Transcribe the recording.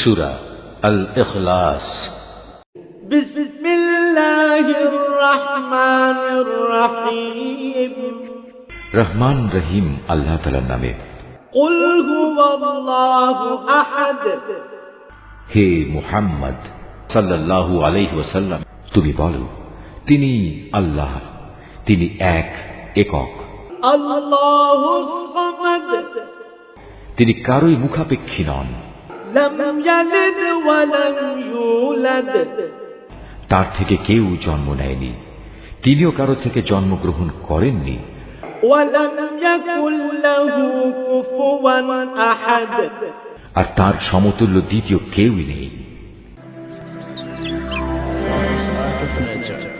সূরা আল ইখলাস। বিসমিল্লাহির রহমানির রহিম। রহমান রহিম আল্লাহ তাআলার নামে। কুল হুয়াল্লাহু আহাদ। হে মুহাম্মদ সাল্লাল্লাহু আলাইহি ওয়াসাল্লাম, তুমি বলো, তিনি আল্লাহ, তিনি একক। আল্লাহুস সামাদ। তিনি কারোই মুখাপেক্ষী নন। লাম ইয়ালিদ ওয়া লাম ইউলাদ। তার থেকে কেউ জন্ম নেয়নি, তিনিও কারো থেকে জন্মগ্রহণ করেননি। ওয়া লাম ইয়াকুল লাহু কুফুওয়ান আহাদ। আর তার সমতুল্য দ্বিতীয় কেউই নেই। Art of Nature.